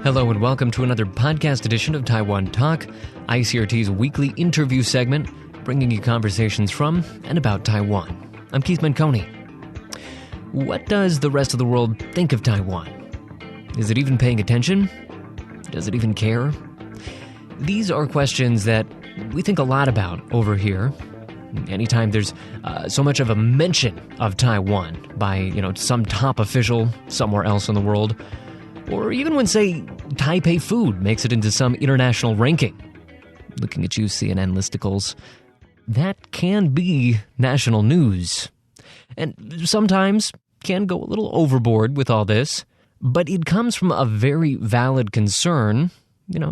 Hello and welcome to another podcast edition of Taiwan Talk, ICRT's weekly interview segment, bringing you conversations from and about Taiwan. I'm Keith Manconi. What does the rest of the world think of Taiwan? Is it even paying attention? Does it even care? These are questions that we think a lot about over here. Anytime there's so much of a mention of Taiwan by, some top official somewhere else in the world, or even when, say, Taipei food makes it into some international ranking. Looking at you, CNN listicles. That can be national news. And sometimes can go a little overboard with all this, but it comes from a very valid concern,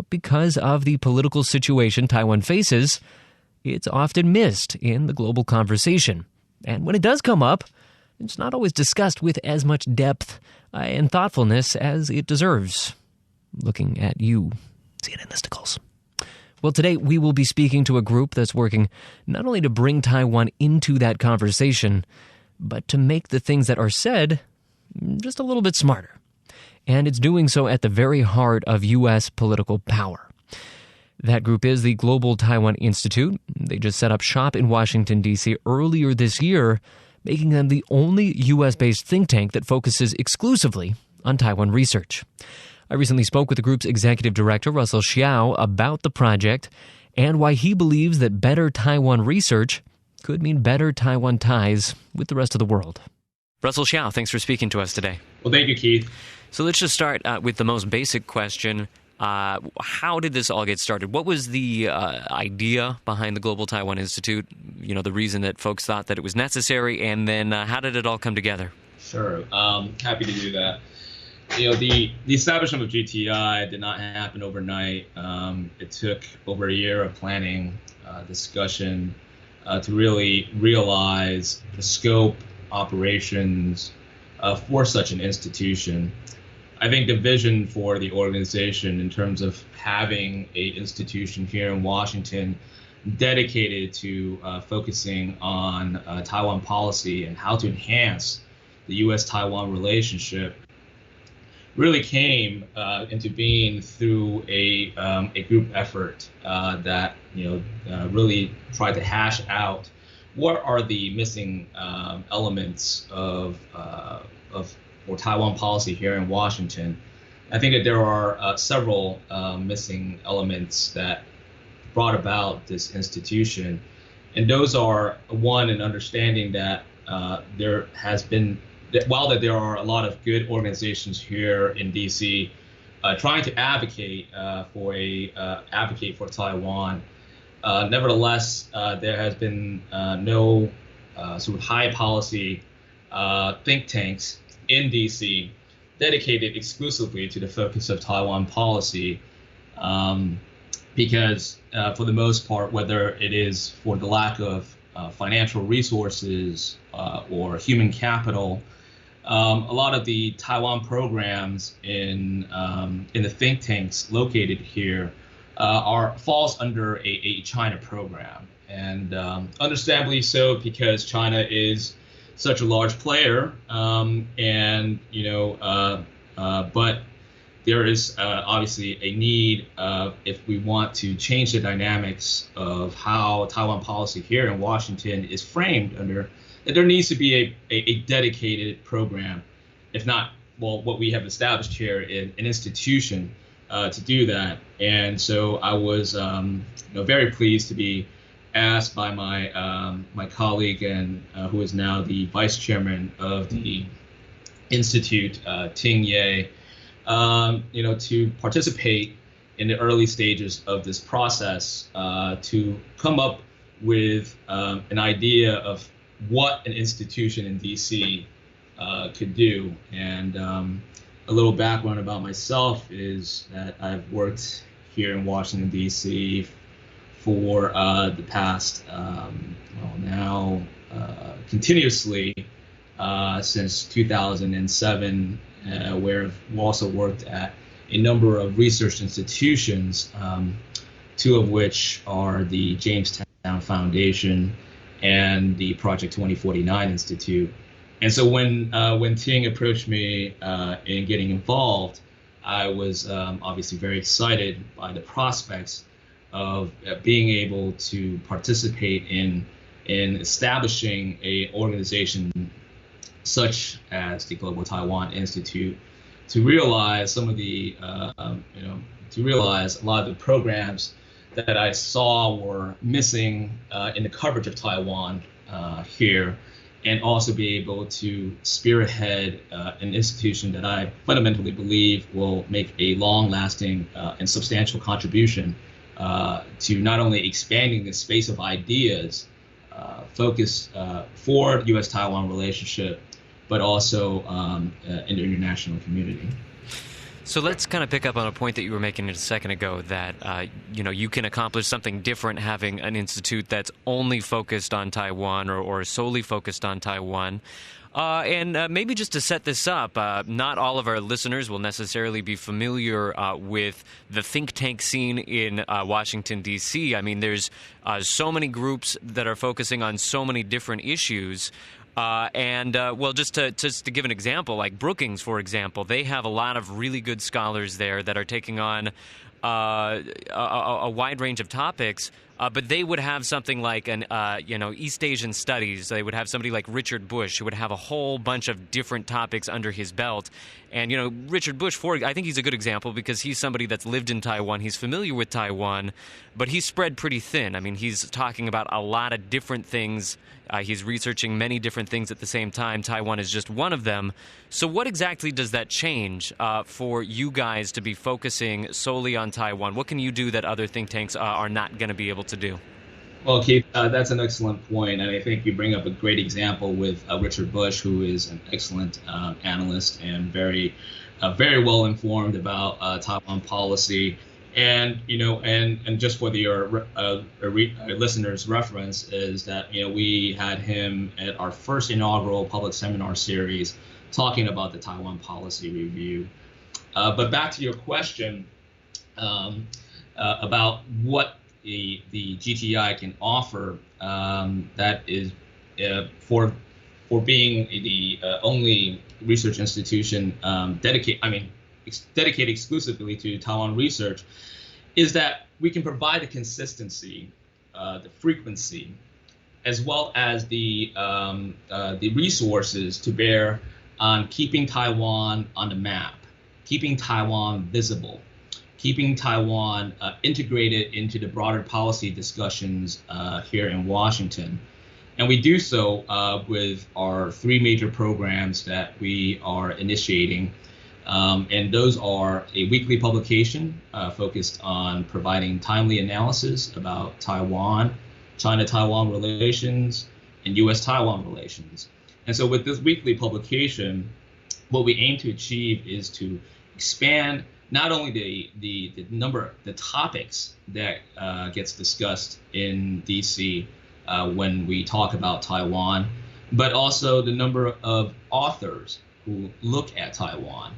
because of the political situation Taiwan faces. It's often missed in the global conversation. And when it does come up, it's not always discussed with as much depth and thoughtfulness as it deserves. Looking at you, CNN listicles. Well, today we will be speaking to a group that's working not only to bring Taiwan into that conversation, but to make the things that are said just a little bit smarter. And it's doing so at the very heart of U.S. political power. That group is the Global Taiwan Institute. They just set up shop in Washington, D.C. earlier this year, making them the only U.S.-based think tank that focuses exclusively on Taiwan research. I recently spoke with the group's executive director, Russell Xiao, about the project and why he believes that better Taiwan research could mean better Taiwan ties with the rest of the world. Russell Xiao, thanks for speaking to us today. Well, thank you, Keith. So let's just start with the most basic question. How did this all get started? What was the idea behind the Global Taiwan Institute? The reason that folks thought that it was necessary, and then how did it all come together? Sure. Happy to do that. The establishment of GTI did not happen overnight. It took over a year of planning, discussion, to really realize the scope, operations for such an institution. I think the vision for the organization in terms of having an institution here in Washington dedicated to focusing on Taiwan policy and how to enhance the U.S.-Taiwan relationship really came into being through a group effort that really tried to hash out what are the missing elements of for Taiwan policy here in Washington. I think that there are several missing elements that brought about this institution. And those are, one, an understanding that there has been, while that there are a lot of good organizations here in DC trying to advocate for Taiwan, nevertheless, there has been no sort of high policy think tanks in DC dedicated exclusively to the focus of Taiwan policy, because for the most part, whether it is for the lack of financial resources or human capital, a lot of the Taiwan programs in the think tanks located here falls under a China program, and understandably so, because China is such a large player, but there is obviously a need if we want to change the dynamics of how Taiwan policy here in Washington is framed under, that there needs to be a dedicated program, if not, what we have established here in an institution to do that. And so I was very pleased to be asked by my colleague and who is now the vice chairman of the institute, Ting Ye, to participate in the early stages of this process, to come up with an idea of what an institution in DC could do. And a little background about myself is that I've worked here in Washington, D.C. for the past, continuously since 2007, where I've also worked at a number of research institutions, two of which are the Jamestown Foundation and the Project 2049 Institute. And so when Ting approached me in getting involved, I was obviously very excited by the prospects of being able to participate in establishing a organization such as the Global Taiwan Institute to realize some of the to realize a lot of the programs that I saw were missing in the coverage of Taiwan here, and also be able to spearhead an institution that I fundamentally believe will make a long-lasting and substantial contribution to not only expanding the space of ideas focused for the U.S.-Taiwan relationship, but also in the international community. So let's kind of pick up on a point that you were making a second ago, that you can accomplish something different having an institute that's only focused on Taiwan or solely focused on Taiwan. And maybe just to set this up, not all of our listeners will necessarily be familiar with the think tank scene in Washington, D.C. I mean, there's so many groups that are focusing on so many different issues. Just to give an example, like Brookings, for example, they have a lot of really good scholars there that are taking on a wide range of topics. But they would have something like an East Asian studies. They would have somebody like Richard Bush, who would have a whole bunch of different topics under his belt. And Richard Bush, I think he's a good example because he's somebody that's lived in Taiwan. He's familiar with Taiwan, but he's spread pretty thin. I mean, he's talking about a lot of different things. He's researching many different things at the same time. Taiwan is just one of them. So what exactly does that change for you guys to be focusing solely on Taiwan? What can you do that other think tanks are not going to be able to do? Well, Keith, that's an excellent point, and I think you bring up a great example with Richard Bush, who is an excellent analyst and very well informed about Taiwan policy. And and just for your listeners' reference, is that we had him at our first inaugural public seminar series talking about the Taiwan policy review. But back to your question about what the GTI can offer, that is for being the only research institution dedicated exclusively to Taiwan research, is that we can provide the consistency, the frequency, as well as the resources to bear on keeping Taiwan on the map, keeping Taiwan visible, keeping Taiwan integrated into the broader policy discussions here in Washington. And we do so with our three major programs that we are initiating. And those are a weekly publication focused on providing timely analysis about Taiwan, China-Taiwan relations, and U.S.-Taiwan relations. And so with this weekly publication, what we aim to achieve is to expand not only the number, the topics that gets discussed in D.C. When we talk about Taiwan, but also the number of authors who look at Taiwan.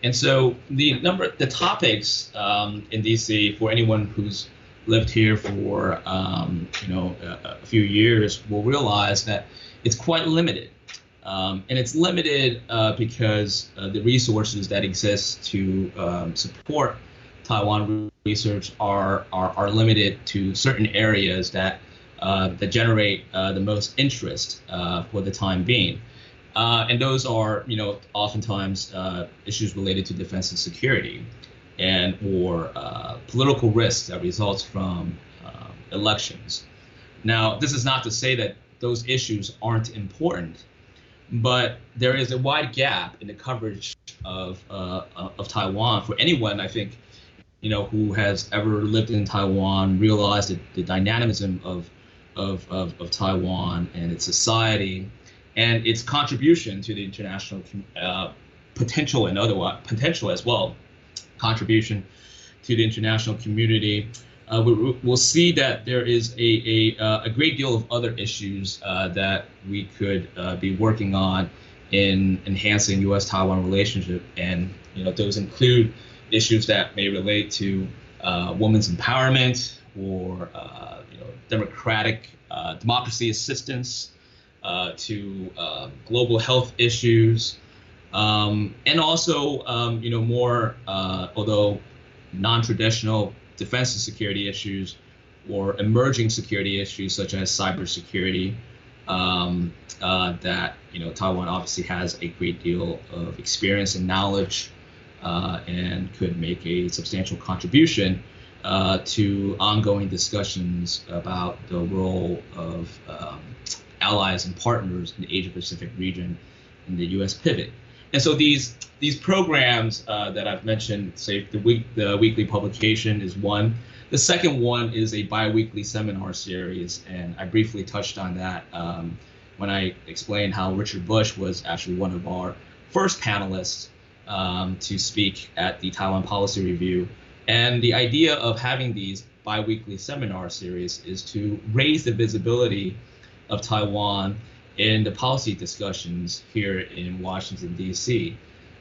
And so the topics in DC, for anyone who's lived here for a few years, will realize that it's quite limited, and it's limited because the resources that exist to support Taiwan research are limited to certain areas that generate the most interest for the time being. And those are, oftentimes issues related to defense and security, or political risks that results from elections. Now, this is not to say that those issues aren't important, but there is a wide gap in the coverage of Taiwan. For anyone, I think, who has ever lived in Taiwan, realized the dynamism of Taiwan and its society, and its contribution to the international potential as well, contribution to the international community. We'll see that there is a great deal of other issues that we could be working on in enhancing U.S.-Taiwan relationship, and those include issues that may relate to women's empowerment or democracy assistance, to global health issues, And also, more, although non-traditional defense and security issues or emerging security issues such as cybersecurity, that Taiwan obviously has a great deal of experience and knowledge, and could make a substantial contribution to ongoing discussions about the role of allies and partners in the Asia-Pacific region in the U.S. pivot. And so these programs that I've mentioned, say the weekly publication is one. The second one is a biweekly seminar series, and I briefly touched on that when I explained how Richard Bush was actually one of our first panelists to speak at the Taiwan Policy Review. And the idea of having these biweekly seminar series is to raise the visibility of Taiwan in the policy discussions here in Washington, D.C.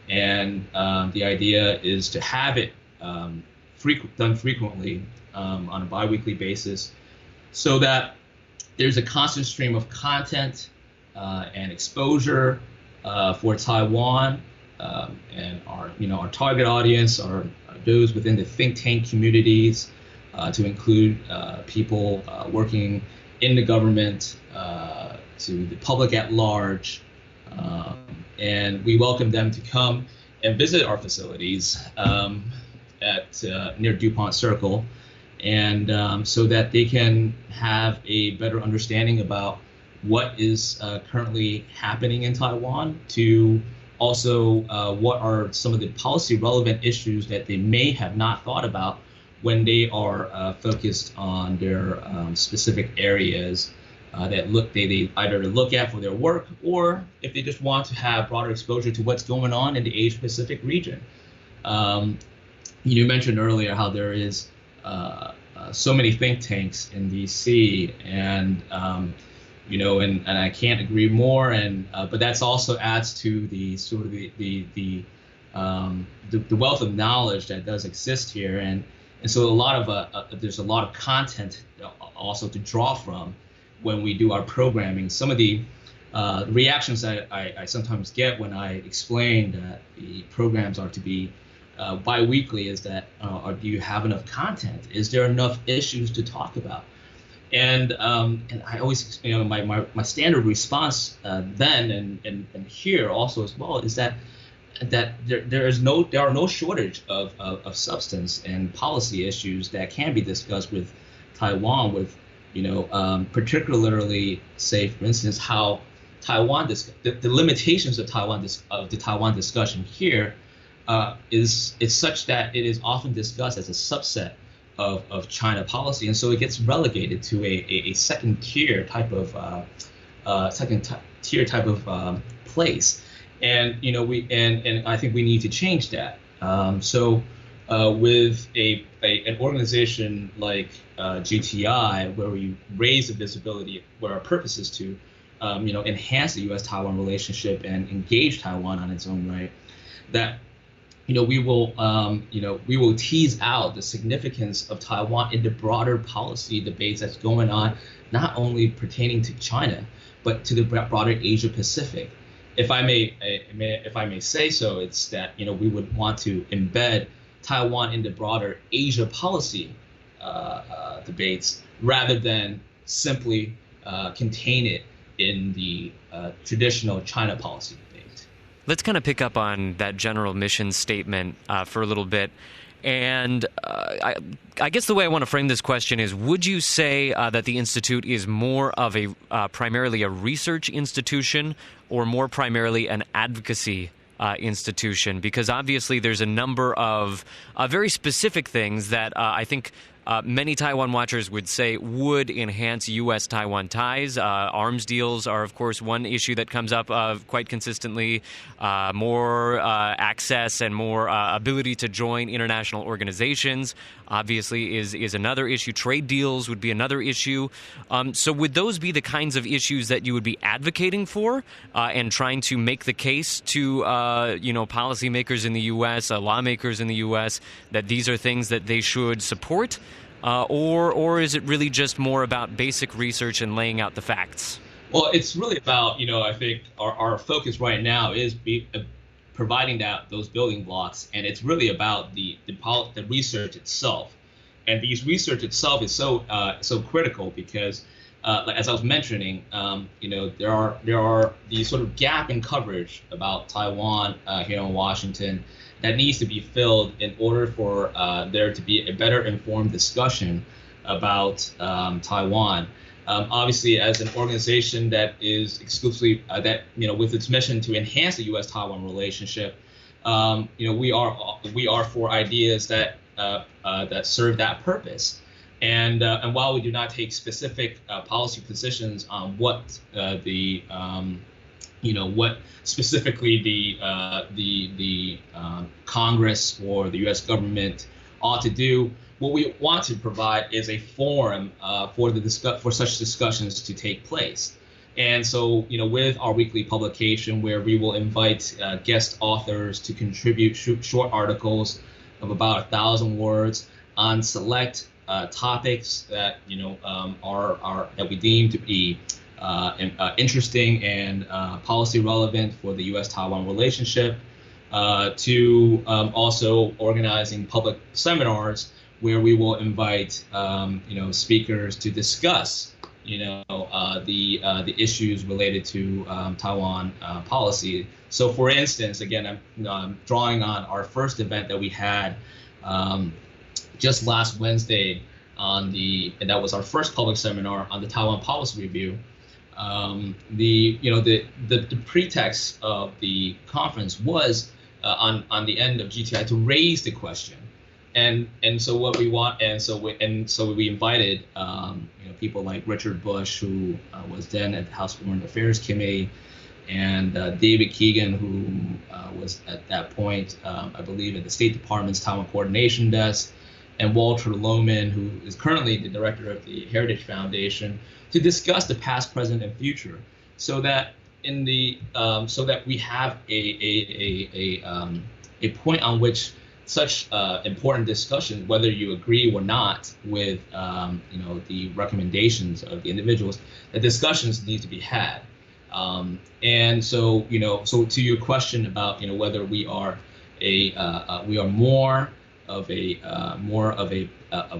And the idea is to have it done frequently on a biweekly basis so that there's a constant stream of content and exposure for Taiwan, and our target audience are those within the think tank communities, to include people working in the government, to the public at large, and we welcome them to come and visit our facilities at near DuPont Circle, and so that they can have a better understanding about what is currently happening in Taiwan, to also what are some of the policy relevant issues that they may have not thought about when they are focused on their specific areas that they either look at for their work, or if they just want to have broader exposure to what's going on in the Asia Pacific region. You mentioned earlier how there is so many think tanks in DC, and and I can't agree more. And but that's also adds to the sort of the wealth of knowledge that does exist here, and so there's a lot of content also to draw from when we do our programming. Some of the reactions that I sometimes get when I explain that the programs are to be bi-weekly is that, do you have enough content? Is there enough issues to talk about? And I always, my standard response then and here also as well is that there are no shortage of substance and policy issues that can be discussed with Taiwan, with particularly, say, for instance, how Taiwan the limitations of the Taiwan discussion here is such that it is often discussed as a subset of China policy, and so it gets relegated to a second tier type of place, and and I think we need to change that. With an organization like GTI, where we raise the visibility, where our purpose is to enhance the U.S.-Taiwan relationship and engage Taiwan on its own right, that we will tease out the significance of Taiwan in the broader policy debates that's going on, not only pertaining to China, but to the broader Asia Pacific. If I may say so, it's that we would want to embed Taiwan in the broader Asia policy debates, rather than simply contain it in the traditional China policy debate. Let's kind of pick up on that general mission statement for a little bit. And I guess the way I want to frame this question is, would you say that the Institute is more of a primarily a research institution, or more primarily an advocacy institution? Because obviously there's a number of very specific things that I think many Taiwan watchers would say would enhance U.S.-Taiwan ties. Arms deals are, of course, one issue that comes up quite consistently. More access and more ability to join international organizations, obviously, is another issue. Trade deals would be another issue. So would those be the kinds of issues that you would be advocating for and trying to make the case to policymakers in the U.S., lawmakers in the U.S., that these are things that they should support? Or is it really just more about basic research and laying out the facts? Well, it's really about, I think our focus right now is providing those building blocks, and it's really about the research itself. And these research itself is so critical because, like, as I was mentioning, there are these sort of gap in coverage about Taiwan here in Washington that needs to be filled in order for there to be a better informed discussion about Taiwan. Obviously, as an organization that is exclusively with its mission to enhance the U.S.-Taiwan relationship, we are for ideas that serve that purpose. And while we do not take specific policy positions on what what specifically the Congress or the U.S. government ought to do, what we want to provide is a forum for such discussions to take place. And so, with our weekly publication, where we will invite guest authors to contribute short articles of about 1,000 words on select topics that are that we deem to be interesting and policy relevant for the U.S.-Taiwan relationship, to also organizing public seminars where we will invite speakers to discuss the issues related to Taiwan policy. So, for instance, again, I'm drawing on our first event that we had just last Wednesday and that was our first public seminar on the Taiwan Policy Review. The pretext of the conference was on the end of GTI to raise the question, and so what we want, and so we invited people like Richard Bush, who was then at the House Foreign Affairs Committee, and David Keegan, who was at that point, I believe, at the State Department's Taiwan Coordination Desk, and Walter Lohman, who is currently the director of the Heritage Foundation, to discuss the past, present, and future, so that so that we have a point on which such important discussion, whether you agree or not with the recommendations of the individuals, the discussions need to be had. And so so to your question about whether we are more of a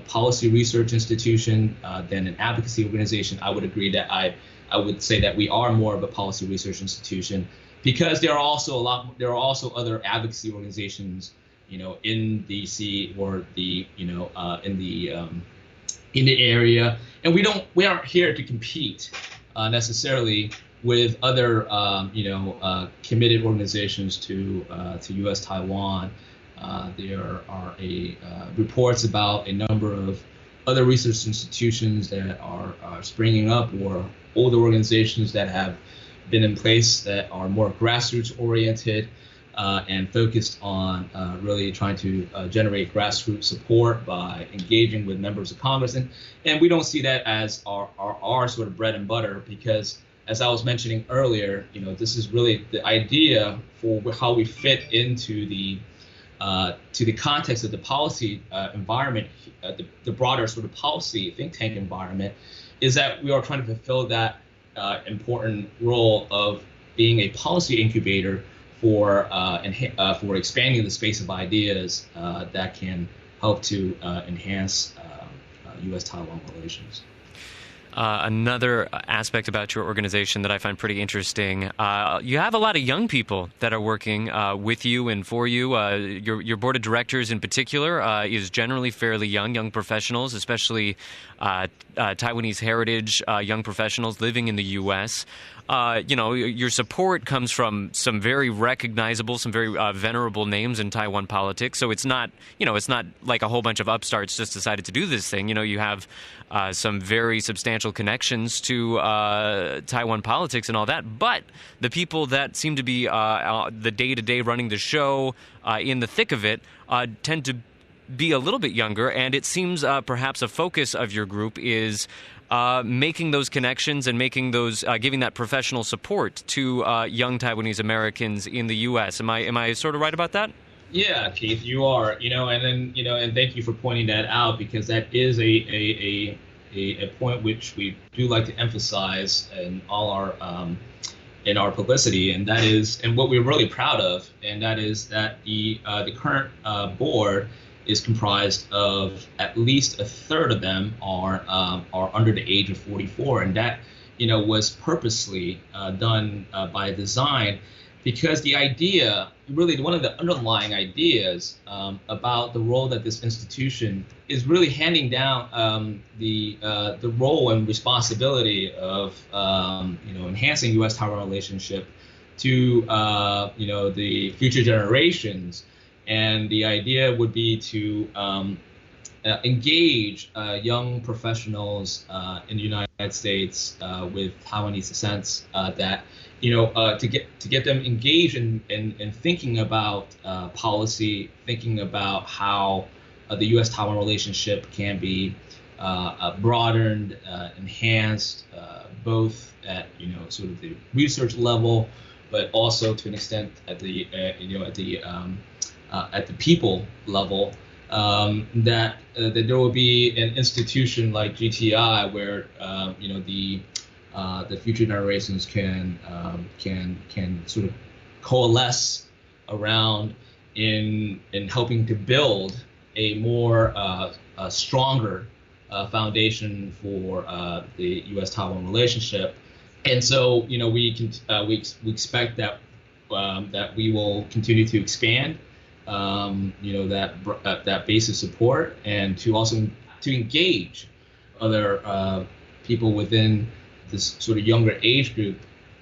policy research institution than an advocacy organization, I would agree that I would say that we are more of a policy research institution, because there are also other advocacy organizations in DC or in the area, and we aren't here to compete necessarily with other committed organizations to U.S. Taiwan. There are reports about a number of other research institutions that are springing up, or older organizations that have been in place that are more grassroots oriented and focused on really trying to generate grassroots support by engaging with members of Congress. And we don't see that as our sort of bread and butter, because, as I was mentioning earlier, this is really the idea for how we fit into the context of the policy environment, the broader sort of policy think tank environment, is that we are trying to fulfill that important role of being a policy incubator for expanding the space of ideas that can help to enhance U.S.-Taiwan relations. Another aspect about your organization that I find pretty interesting, you have a lot of young people that are working with you and for you. Your board of directors in particular is generally fairly young professionals, especially Taiwanese heritage young professionals living in the U.S. Your support comes from some very recognizable, some very venerable names in Taiwan politics. So it's not like a whole bunch of upstarts just decided to do this thing. You have some very substantial connections to Taiwan politics and all that. But the people that seem to be the day-to-day running the show in the thick of it tend to be a little bit younger. And it seems perhaps a focus of your group is making those connections and making those, giving that professional support to young Taiwanese Americans in the U.S. Am I sort of right about that? Yeah, Keith, you are. And thank you for pointing that out, because that is a point which we do like to emphasize in all our in our publicity, and that is, and what we're really proud of, and that is that the current board is comprised of at least a third of them are under the age of 44, and that was purposely done by design, because the idea, really one of the underlying ideas about the role that this institution is really handing down the role and responsibility of enhancing U.S.-Taiwan relationship to the future generations. And the idea would be to engage young professionals in the United States with Taiwanese descent that to get them engaged in thinking about policy, thinking about how the U.S.-Taiwan relationship can be broadened, enhanced, both at sort of the research level, but also to an extent at the at the people level. That there will be an institution like GTI where the future generations can sort of coalesce around in helping to build a more stronger foundation for the U.S.-Taiwan relationship. And so we expect that that we will continue to expand that base of support, and to also to engage other people within this sort of younger age group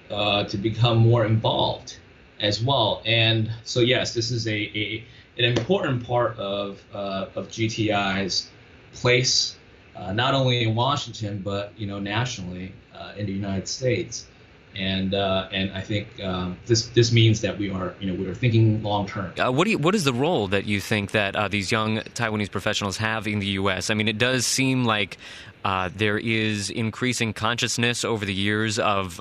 to become more involved as well. And so yes, this is an important part of GTI's place, not only in Washington but nationally in the United States. And I think this means that we are thinking long term. What is the role that you think that these young Taiwanese professionals have in the U.S.? I mean, it does seem like there is increasing consciousness over the years of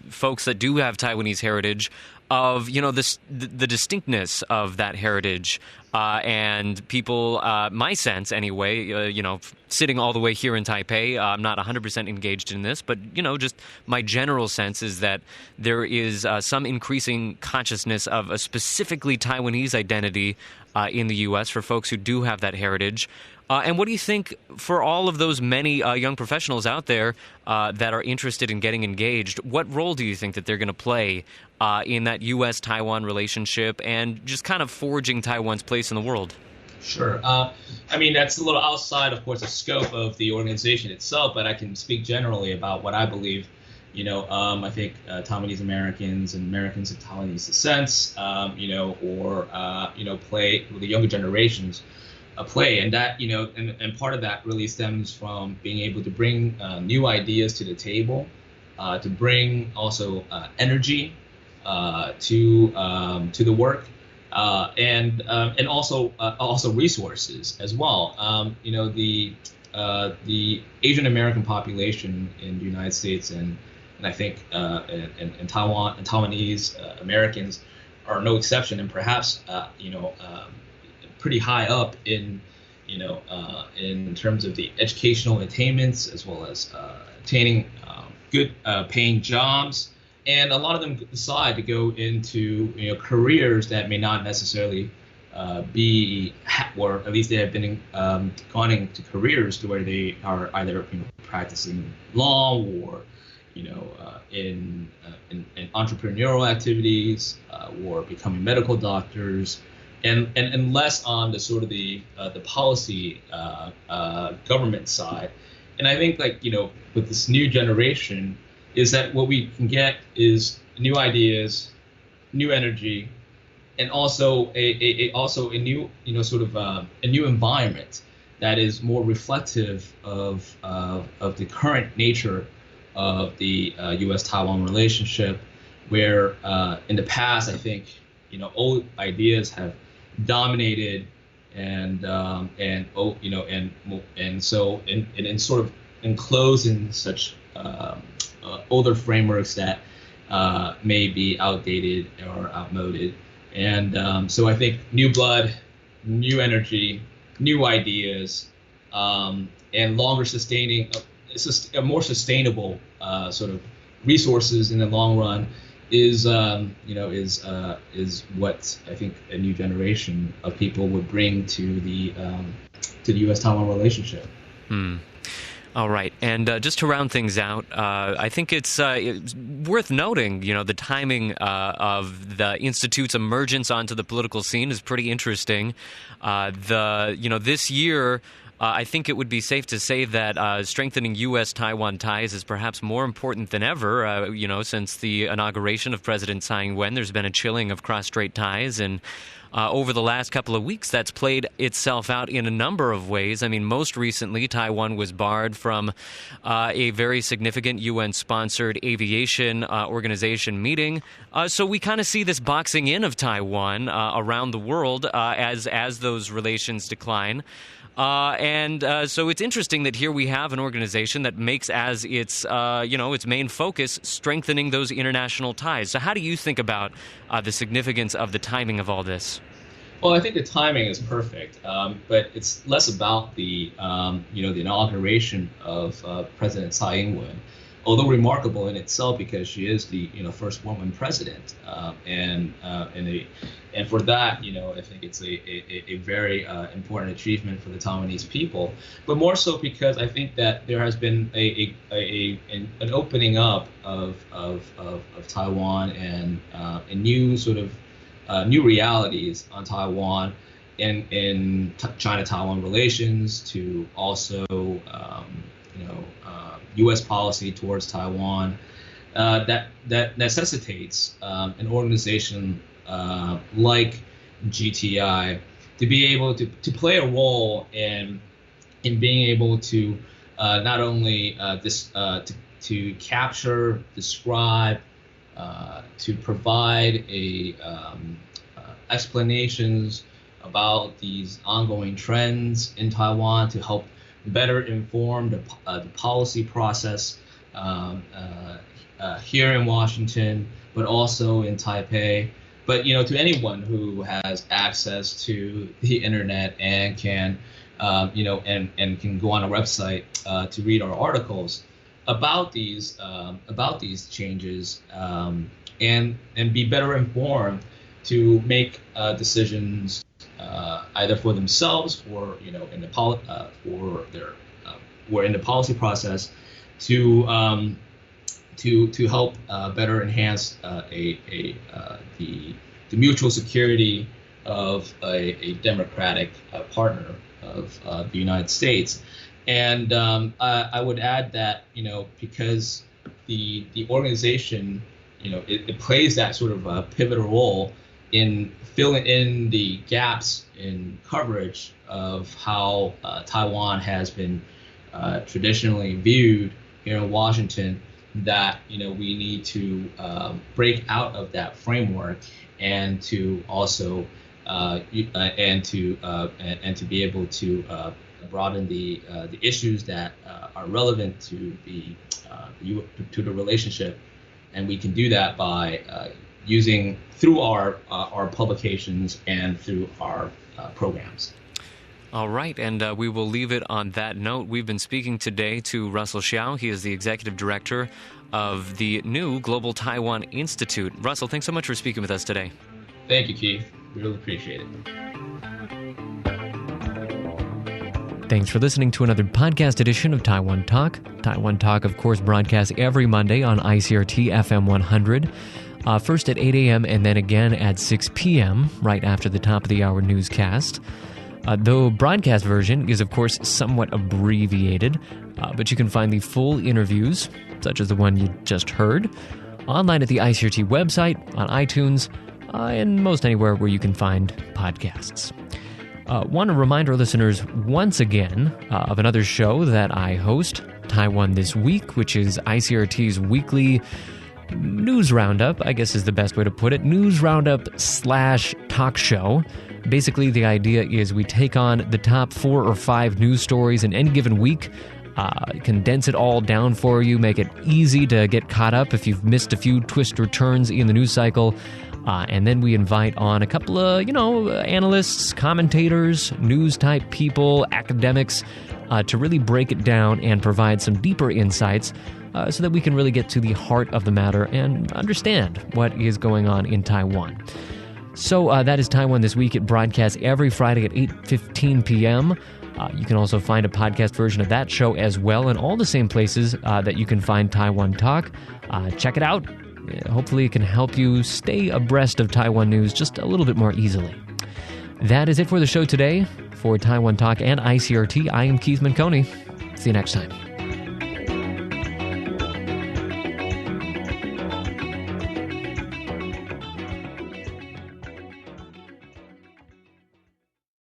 folks that do have Taiwanese heritage, of the distinctness of that heritage, and people, my sense anyway, sitting all the way here in Taipei, I'm not 100% engaged in this, but just my general sense is that there is some increasing consciousness of a specifically Taiwanese identity in the U.S. for folks who do have that heritage. And what do you think for all of those many young professionals out there that are interested in getting engaged? What role do you think that they're going to play in that U.S.-Taiwan relationship and just kind of forging Taiwan's place in the world? Sure. I mean, that's a little outside, of course, the scope of the organization itself, but I can speak generally about what I believe. I think Taiwanese Americans and Americans of Taiwanese descent, play with the younger generations. Play, and that and part of that really stems from being able to bring new ideas to the table, to bring also energy to the work, and also resources as well. The Asian American population in the United States and I think in Taiwan and Taiwanese Americans are no exception, and perhaps pretty high up in terms of the educational attainments, as well as attaining good paying jobs, and a lot of them decide to go into careers that may not necessarily or at least they have been gone into careers to where they are either practicing law or in entrepreneurial activities or becoming medical doctors. And less on the sort of the policy government side. And I think with this new generation is that what we can get is new ideas, new energy, and also a new a new environment that is more reflective of the current nature of the U.S.-Taiwan relationship, where in the past I think old ideas have dominated and so sort of enclosed in such older frameworks that may be outdated or outmoded. And so I think new blood, new energy, new ideas, and longer sustaining, a more sustainable sort of resources in the long run is what I think a new generation of people would bring to the U.S.-Taiwan relationship. All right, and just to round things out, I think it's worth noting, the timing of the Institute's emergence onto the political scene is pretty interesting. This year, I think it would be safe to say that strengthening U.S.-Taiwan ties is perhaps more important than ever. Since the inauguration of President Tsai Ing-wen, there's been a chilling of cross-strait ties, and over the last couple of weeks, that's played itself out in a number of ways. I mean, most recently, Taiwan was barred from a very significant UN-sponsored aviation organization meeting. So we kind of see this boxing in of Taiwan around the world as those relations decline. So it's interesting that here we have an organization that makes as its main focus strengthening those international ties. So how do you think about the significance of the timing of all this? Well, I think the timing is perfect, but it's less about the inauguration of President Tsai Ing-wen, although remarkable in itself because she is the first woman president, and for that I think it's a very important achievement for the Taiwanese people, but more so because I think that there has been an opening up of Taiwan and new sort of new realities on Taiwan in China-Taiwan relations, to also U.S. policy towards Taiwan that necessitates an organization like GTI to be able to play a role in being able to not only to capture, describe, to provide explanations about these ongoing trends in Taiwan, to help better inform the policy process here in Washington, but also in Taipei. But to anyone who has access to the internet and can and can go on a website to read our articles about these changes and be better informed to make decisions either for themselves or in the policy process to help better enhance the mutual security of a democratic partner of the United States. And I would add that because the organization it plays that sort of pivotal role in filling in the gaps in coverage of how Taiwan has been traditionally viewed here in Washington, that we need to break out of that framework and to also and to be able to broaden the issues that are relevant to the relationship, and we can do that by using through our publications and through our programs. All right, and we will leave it on that note. We've been speaking today to Russell Xiao. He is the executive director of the new Global Taiwan Institute. Russell, thanks so much for speaking with us today. Thank you, Keith. Really appreciate it. Thanks for listening to another podcast edition of Taiwan Talk. Taiwan Talk, of course, broadcasts every Monday on ICRT FM 100. First at 8 a.m. and then again at 6 p.m. right after the top of the hour newscast. The broadcast version is, of course, somewhat abbreviated, but you can find the full interviews, such as the one you just heard, online at the ICRT website, on iTunes, and most anywhere where you can find podcasts. Want to remind our listeners once again of another show that I host, Taiwan This Week, which is ICRT's weekly news roundup, I guess is the best way to put it, news roundup / talk show. Basically, the idea is we take on the top 4 or 5 news stories in any given week, condense it all down for you, make it easy to get caught up if you've missed a few twists or turns in the news cycle. And then we invite on a couple of, analysts, commentators, news-type people, academics, to really break it down and provide some deeper insights so that we can really get to the heart of the matter and understand what is going on in Taiwan. So that is Taiwan This Week. It broadcasts every Friday at 8:15 p.m. You can also find a podcast version of that show as well in all the same places that you can find Taiwan Talk. Check it out. Hopefully it can help you stay abreast of Taiwan news just a little bit more easily. That is it for the show today. For Taiwan Talk and ICRT, I am Keith Manconi. See you next time.